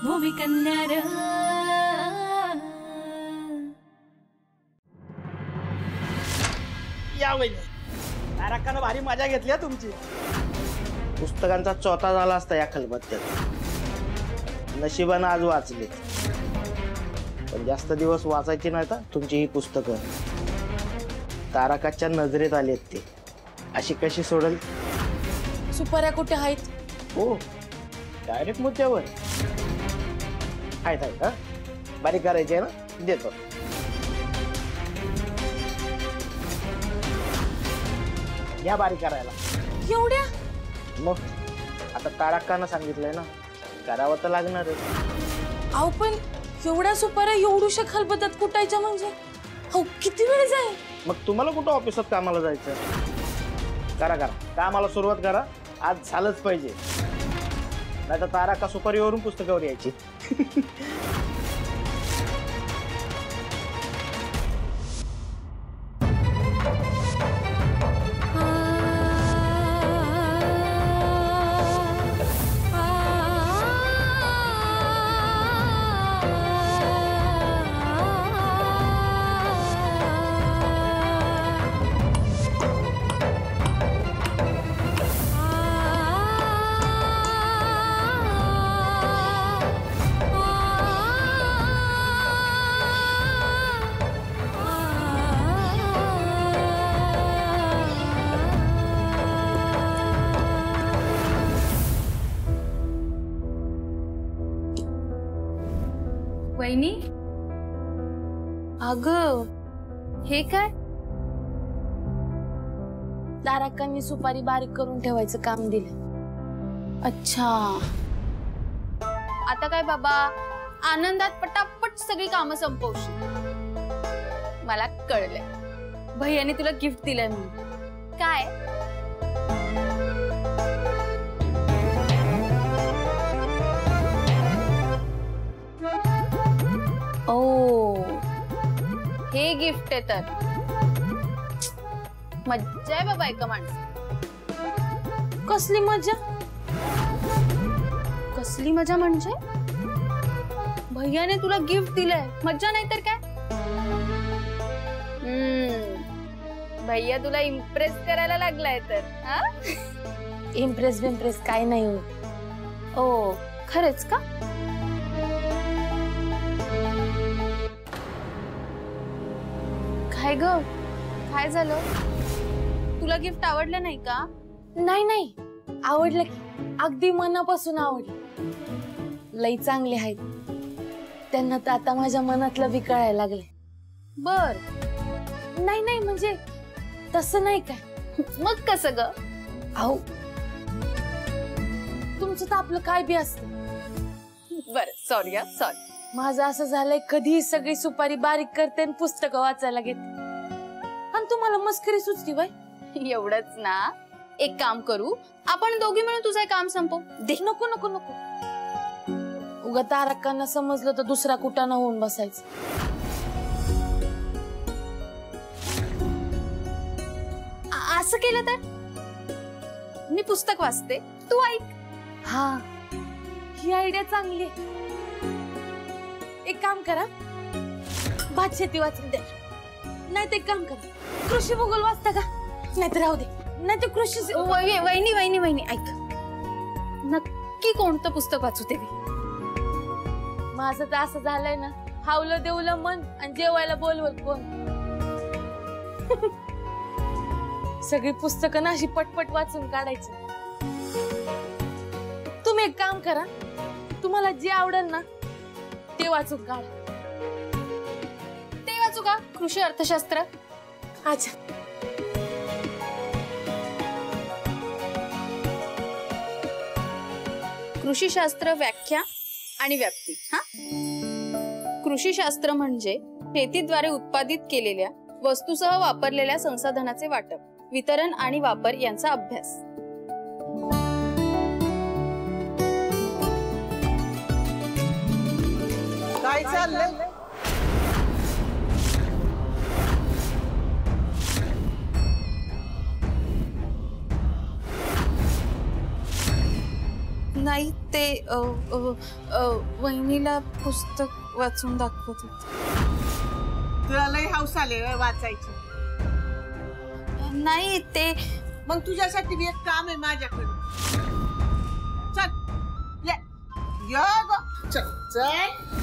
भूमिकन्या रे। या वहिनी, तारकानं भारी मजा घेतली तुमची। पुस्तकांचा चौथा झाला असता या खलबत्त्यात। नशिबानं आज वाचले, पण जास्त दिवस वाचायची नाही तुमची ही पुस्तकं। तारकाच्या नजरेत आलेत ते, अशी कशी सोडल? सुपाऱ्या कुठे आहेत? हो, डायरेक्ट मुद्द्यावर आहेत। हा, बारीक करायची आहे ना, देतो। या बारीक करायला। एवढ्या? मग आता तारकानं सांगितलंय ना, करावं तर लागणारच। अहो पण एवढ्या सुपाऱ्या एवढूशा खलबत्त्यात कुटायच्या म्हणजे अहो किती वेळ जाईल? मग तुम्हाला कुठं ऑफिसात कामाला जायचं? करा करा, कामाला सुरुवात करा। आज झालंच पाहिजे, नाही तर तारका सुपारीवरून पुस्तकावर यायची। वहिनी, अगं हे काय? तारकांनी सुपारी बारीक करून ठेवायचं काम दिलं। अच्छा, आता काय बाबा, आनंदात पटापट सगळी कामं संपवशील। मला कळलंय, भैयाने तुला गिफ्ट दिलंय म्हणून। काय? ओ, हे गिफ्ट आहे तर मज्जा आहे बाबा एका माणसात। कसली मजा? कसली मजा म्हणजे? भैयाने तुला गिफ्ट दिलंय, मज्जा नाही तर काय? भैया तुला इम्प्रेस करायला लागलाय तर। हा, इम्प्रेस बिम्प्रेस काय नाही होत। ओ, खरंच का? काय ग, काय झालं? तुला गिफ्ट आवडलं नाही का? नाही नाही, आवडलं की, अगदी मनापासून आवडलं। लई चांगले आहेत, त्यांना तर आता माझ्या मनातलं बी कळायला लागलंय। बर, नाही नाही म्हणजे तसं नाही काय। मग कसं ग? अहो तुमचं तर आपलं काय बी असतं। बर, सॉरी हा, सॉरी। माझं असं झालंय, कधी सगळी सुपारी बारीक करते आणि पुस्तकं वाचायला घेते, आणि तुम्हाला मस्करी सुचती बाई। एवढंच ना, एक काम करू, आपण दोघी मिळून तुझं काम संपव दे। नको नको नको, उगा तारकांना समजलं तर दुसरा कुटाणा होऊन बसायचं। असं केलं तर मी पुस्तक वाचते, तू ऐक। हा, ही आयडिया चांगली आहे। एक काम करा, भात शेती वाचून द्या, नाही ते काम करा, कृषी भूगोल वाचता का? नाही तर राहू दे, नाही तर कृषी। वहिनी वहिनी वहिनी ऐक, नक्की कोणतं पुस्तक वाचू ते? माझं तर असं झालंय ना, हावलं देवलं मन आणि जेवायला बोलवत कोण। सगळी पुस्तकं ना अशी पटपट वाचून काढायची। तुम्ही एक काम करा, तुम्हाला जे आवडेल ना ते वाचून काढा। ते वाचू का? कृषी अर्थशास्त्र? अच्छा, कृषीशास्त्र व्याख्या आणि व्याप्ती। हा, कृषीशास्त्र म्हणजे शेतीद्वारे उत्पादित केलेल्या वस्तूसह वापरलेल्या संसाधनाचे वाटप, वितरण आणि वापर यांचा अभ्यास। काय चाललंय? नाही ते वहिनीला पुस्तक वाचून दाखवत होते. तुला लय हौस आले वाचायची. नाही ते मग तुझ्यासाठी एक काम आहे माझ्याकडे. चल ये ये ग. चल चल.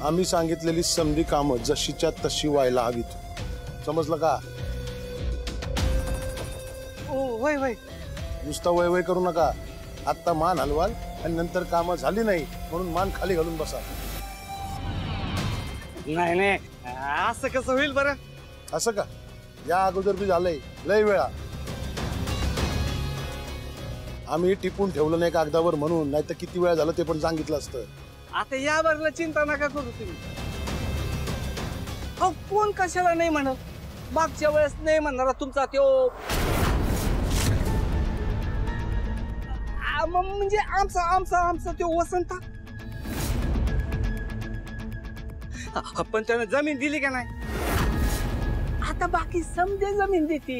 आम्ही सांगितलेली समधी कामं जशीच्या तशी व्हायला हवीत. समजलं का? वय वय नुसता वय वय करू नका. आत्ता मान हलवाल आणि नंतर कामं झाली नाही म्हणून मान खाली घालून बसा. नाही नाही असं कसं होईल बरं? असं का? या अगोदर बी झालंय लय वेळा. आम्ही टिपून ठेवलं नाही कागदावर म्हणून, नाही तर किती वेळा झालं ते पण सांगितलं असतं. आता यावरला चिंता नका करू तुम्ही. अहो कोण कशाला नाही म्हणत. मागच्या वेळेस नाही म्हणणारा तुमचा त्यो म्हणजे आमचा आमचा आमचा त्यो वसंत. पण त्यानं जमीन दिली का नाही? आता बाकी समजे जमीन देते.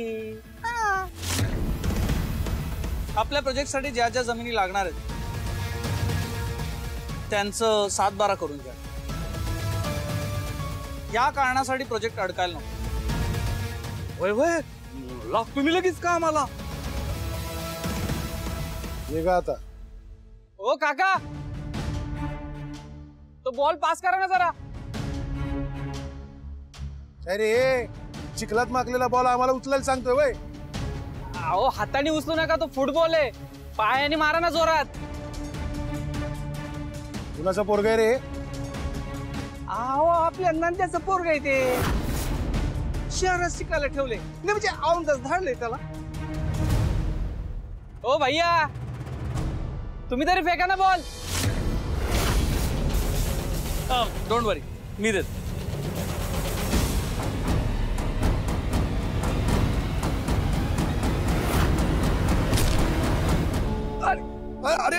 आपल्या प्रोजेक्ट साठी ज्या ज्या जमिनी लागणार आहेत त्यांचं 7-12 करून घ्या. या कारणासाठी प्रोजेक्ट अडकायला नको. वय वय लाग तुम्ही लगेच का आम्हाला? हे का आता? ओ काका, तो बॉल पास करा ना जरा. अरे चिखलात माकलेला बॉल आम्हाला उचलायला सांगतोय वय? अहो हाताने उचलू नका, तो फुटबॉल आहे. पायाने मारा ना जोरात. कुणाचा पोरगा आहे रे? अहो आपल्या नंद्याचं पोरग आहे ते. शहरात शिकायला ठेवले म्हणजे औंधच धाडले त्याला. ओ भैया, तुम्ही तरी फेका ना बॉल. डोंट वरी, मी देतो. अरे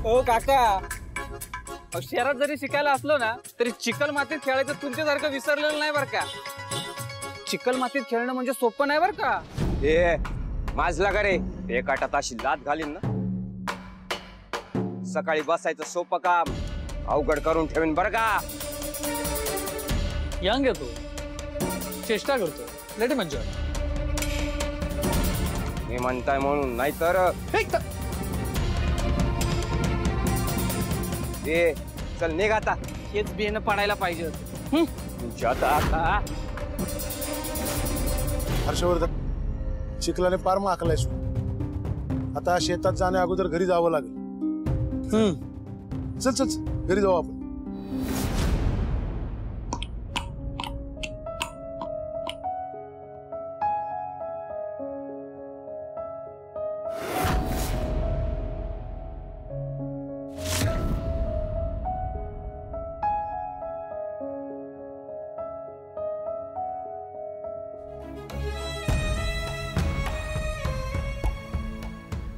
ओ काका, शहरात जरी शिकायला असलो ना तरी चिखल मातीत खेळायचं तुमच्यासारखं विसरलेलं नाही बरं का. चिखल मातीत खेळणं म्हणजे सोपं नाही बरं का. ए माझला का रे? एका ताशी लात घालीन ना. सकाळी बसायचं सोपं काम अवघड करून ठेवीन बरं का. यंग येतो, चेष्टा करतो, लेट हिम एन्जॉय. मी म्हणताय म्हणून, नाहीतर ए चल निघ आता. हेच बियाणं पडायला पाहिजे होतं. तुमच्या आता हर्षवर्धन, चिखलाने पार माकलाय सो. आता शेतात जाण्या अगोदर घरी जावं लागेल. चल चल घरी जाऊ आपण.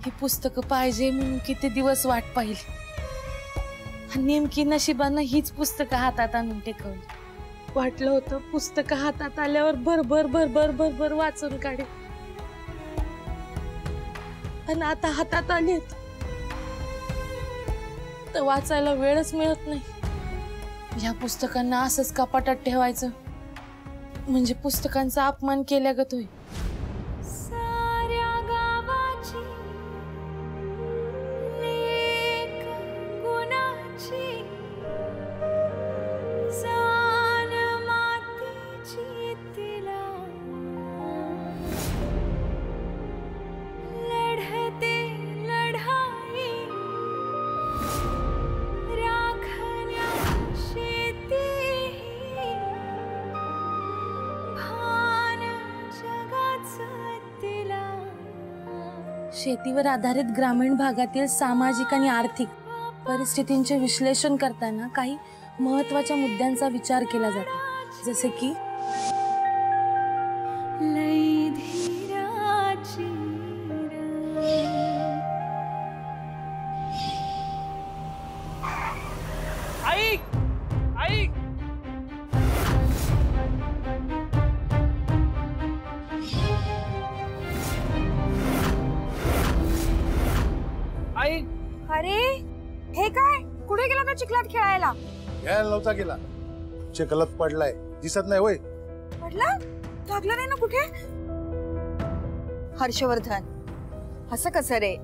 ही पुस्तकं पाहिजे म्हणून किती दिवस वाट पाहिली. नेमकी नशिबानं हीच पुस्तकं हातात आणून टेकवली. वाटलं होतं पुस्तकं हातात आल्यावर भरभर भरभर भरभर वाचून काढे, पण आता हातात आलेत तर वाचायला वेळच मिळत नाही. या पुस्तकांना असंच कपाटात ठेवायचं म्हणजे पुस्तकांचा अपमान केल्यागत होईल. शेतीवर आधारित ग्रामीण भागातील सामाजिक आणि आर्थिक परिस्थितींचे विश्लेषण करताना काही महत्त्वाच्या मुद्द्यांचा विचार केला जातो, जसे की आई आई आई अरे हे काय, कुठे गेला का चिखलात खेळायला? घ्यायला नव्हता गेला, चिखलात पडलाय, दिसत नाही होय? पडला? लागला नाही ना कुठे? हर्षवर्धन, असं कसं रे?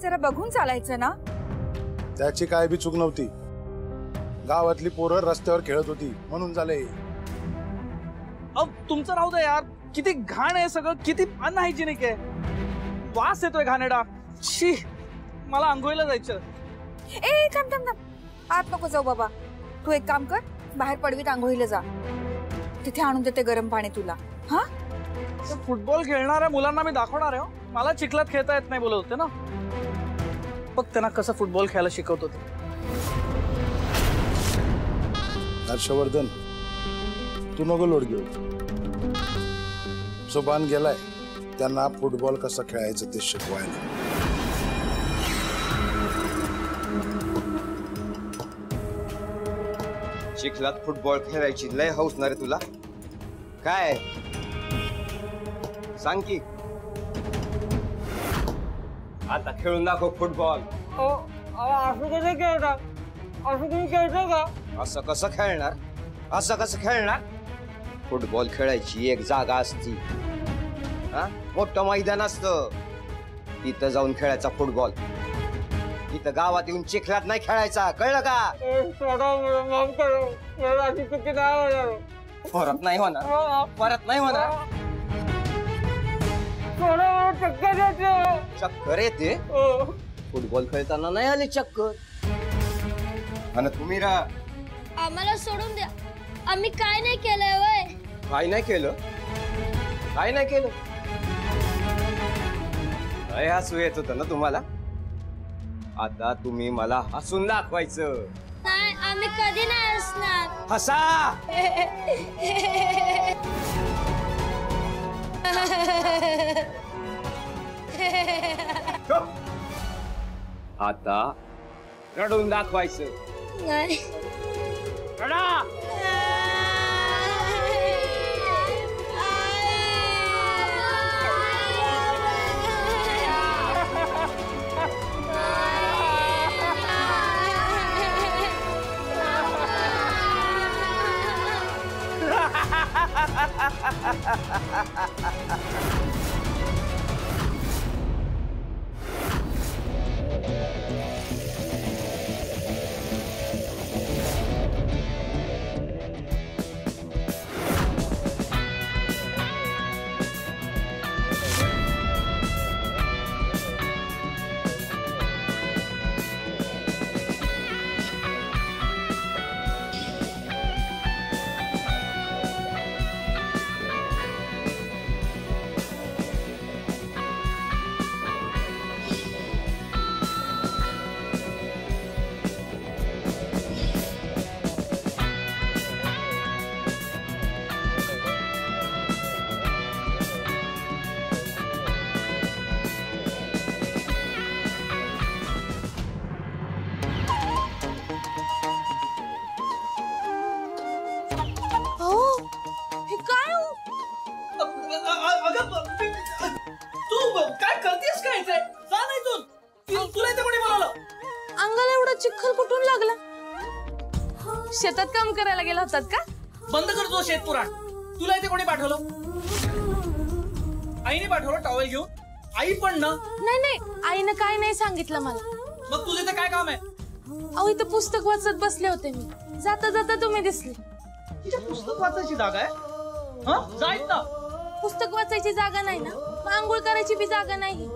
जरा बघून चालायचं ना. त्याची काय बी चूक नव्हती, गावातली पोरं रस्त्यावर खेळत होती म्हणून झालंय. अब तुमचं राहू दे यार, किती घाण आहे सगळं, किती अनहायजेनिक आहे, वास येतोय घाणेरडा. शी, मला आंघोळीला जायचं. ए थांब थांब थांब, आत नको जाऊ बाबा. तू एक काम कर, बाहेर पडवीत आंघोळीला जा, तिथे आणून देते गरम पाणी तुला. हा, फुटबॉल खेळणाऱ्या मुलांना मी दाखवणार आहे. मला चिखलात खेळता येत नाही बोलत होते ना, बघ त्यांना कसं फुटबॉल खेळायला शिकवत होते. हर्षवर्धन, तू नको लोड घेऊ. सुभान गेलाय त्यांना फुटबॉल कसं खेळायचं ते शिकवायला. चिखलात फुटबॉल खेळायची लय हौसणार आहे तुला. काय सांग की, आता खेळून दाखव फुटबॉल. असं कसं खेळतात, असं तुम्ही खेळतो का? असं कसं खेळणार, असं कसं खेळणार? फुटबॉल खेळायची एक जागा असती, मोठं मैदान असतं, तिथं जाऊन खेळायचा फुटबॉल. इथं गावात येऊन चिखलात नाही खेळायचा, कळलं का? परत नाही होणार, परत नाही होणार. चक्कर येते फुटबॉल खेळताना, नाही आले चक्कर. आणि तुम्ही आम्हाला सोडून द्या, आम्ही काय नाही केलंय. वय काय नाही केलं, काय नाही केलं? काय हसू येत होतं ना तुम्हाला? आता तुम्ही मला हसून दाखवायचं. नाही, आम्ही कधी नाही हसणार. हसा. आता रडून दाखवायचं. नाही. रडा. अंगाला एवढा चिखल कुठून लागला? शेतात काम करायला गेला होतात का? बंद कर तो शेत पुराण. तुला इथे कोणी पाठवलं? आईने पाठवलं टॉवेल घेऊन. आई पण ना? नाही नाही, आईनं काय नाही सांगितलं मला. मग तुझे इथे काय काम आहे? अहो, इथं पुस्तक वाचत बसले होते मी. जाता जाता तुम्ही दिसले. तिथे पुस्तक वाचायची जागा आहे? जायत ना. पुस्तक वाचायची जागा नाही ना, मग आंघोळ करायची बी जागा नाही.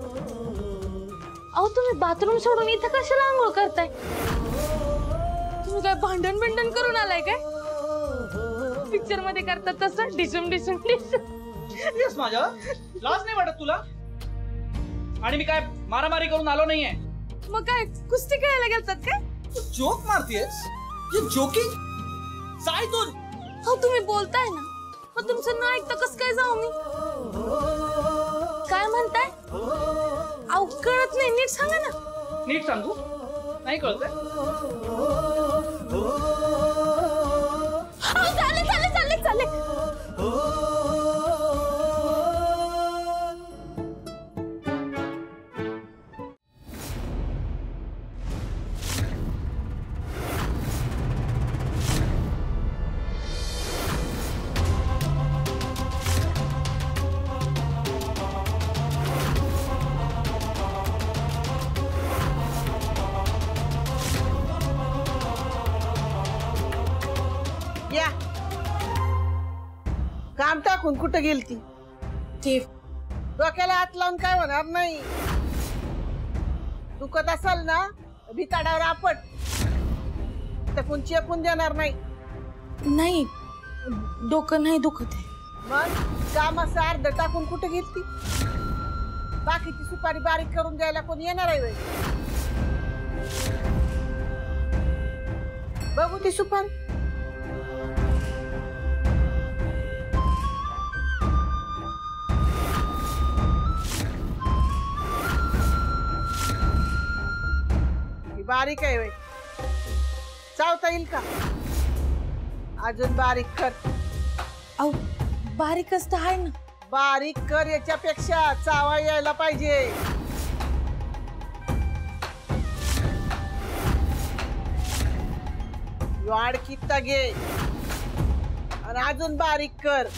अहो, तुम्ही बाथरूम सोडून इथं कशाला आंघोळ करताय? तुम्ही काय भांडण बिंडण करून आलाय काय? पिक्चर मध्ये करतात तसं डिशम डिशम डिशम. येस, माझ्या लाज नाही वाटत तुला? आणि मी काय मारामारी करून आलो नाहीये. मग काय कुस्ती खेळायला गेलतात काय? जोक मारतेस? जोकिंग जाय तू. हो तुम्ही बोलताय ना, पण तुमचं न ऐकता कसं काय जाऊ मी? काय म्हणताय? अहो कळत नाही, नीट सांगा ना. नीट सांगू? नाही कळतंय? चालेल चालेल चालेल चालेल. या काम टाकून कुठं गेलती? ठीक. डोक्याला हात लावून काय होणार नाही. दुखत असेल ना भिताडावर आपट, तर कोण चेपून देणार नाही. नाही डोकं नाही दुखत आहे. मग कामाचं अर्ध टाकून कुठं गेलती? बाकीची सुपारी बारीक करून द्यायला कोण येणार आहे व्हय? बघू ती सुपारी. बारीक आहे व्हय? चावता येईल का? अजून बारीक कर. अहो बारीकच तर आहे ना. बारीक कर, याच्यापेक्षा चावा यायला पाहिजे. वाढ कित्ता घे आणि अजून बारीक कर.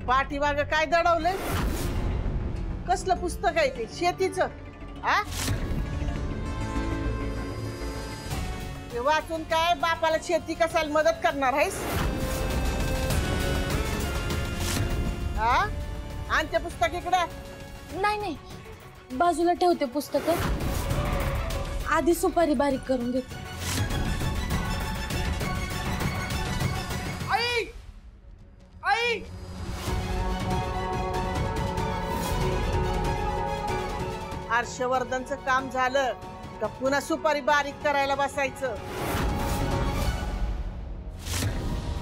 पाठीमाग काय दडवलंय? कसलं पुस्तक आहे ते? शेतीचं? आ ते वाचून काय बापाला शेती कसायला मदत करणार आहेस? हा आण ते पुस्तक इकडं. नाही नाही बाजूला ठेवते पुस्तक. आधी सुपारी बारीक करून घेते. आई आई हर्षवर्धनचं काम झालं का पुन्हा सुपारी बारीक करायला बसायचं.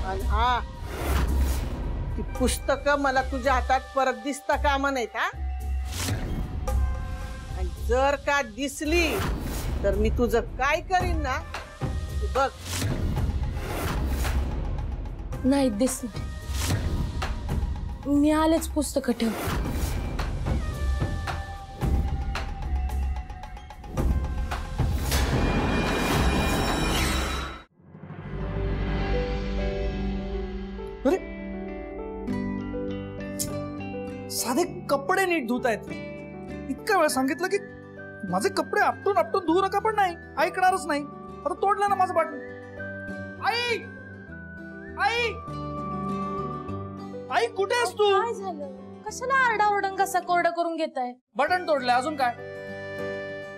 आणि हा ती पुस्तकं मला तुझ्या हातात परत दिसता कामा नाहीत. हा आणि जर का दिसली तर मी तुझं काय करीन ना तू बघ. नाही दिसत. मी आलेच पुस्तक ठेव. साधे कपडे नीट धुतायत. इतका वेळ सांगितलं की माझे कपडे आपटून आपटून धुवू नका, पण नाही ऐकणारच नाही. आता तोडलं ना माझं बटन. आई आई आई कुठे आहेस तू? काय झालं? कशाला आरडाओरडून कसा कोरडा करून घेताय? बटन तोडलंय, अजून काय?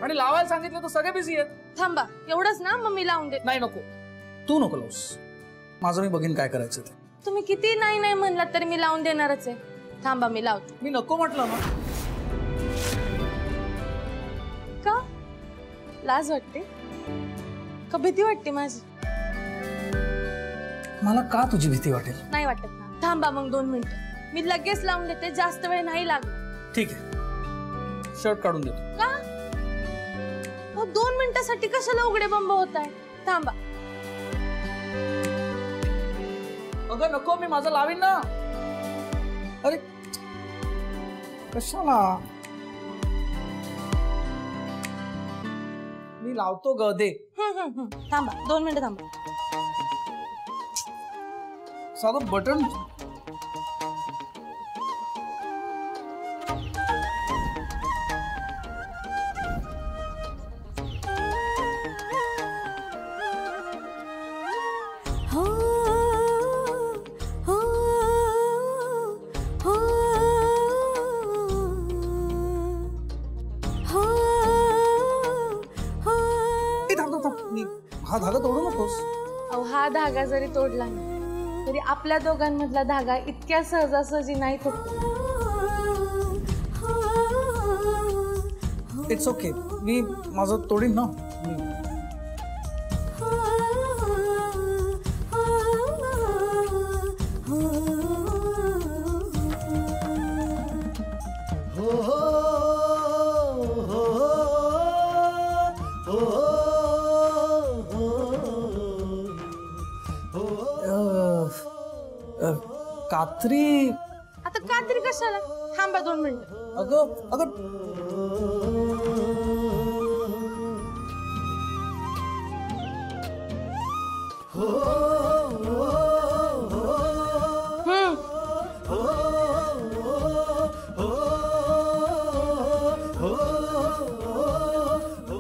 आणि लावायला सांगितलं तर सगळे बिझी आहेत. थांबा एवढंच ना, मग मी लावून देते. नाही नको, तू नको लावूस. माझं मी बघीन काय करायचं ते. तुम्ही किती नाही नाही म्हणलात तरी मी लावून देणारच आहे. थांबा मी लावते. मी नको म्हटलं ना. का लाज वाटते का भीती वाटते माझी? मला का तुझी भीती वाटेल? नाही वाटत ना. थांबा मग 2 मिनिटं, मी लगेच लावून देते. जास्त वेळ नाही लागत. ठीक आहे, शर्ट काढून देतो. का 2 मिनिटासाठी कशाला उघडे बंब होत आहे? थांबा. अगं नको, मी माझं लावीन ना. अरे कशाला? मी लावतो ग, दे. थांबा 2 मिनिटं थांबा. साधं बटन. धागा तोडू नकोस. अहो हा धागा जरी तोडला ना तरी आपल्या दोघांमधला धागा इतक्या सहजासहजी नाही तुटतो. इट्स ओके, मी माझं तोडीन ना. कात्री. आता कात्री कशाला? थांबा 2 मिनिटं. अगं अगं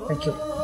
थँक्यू.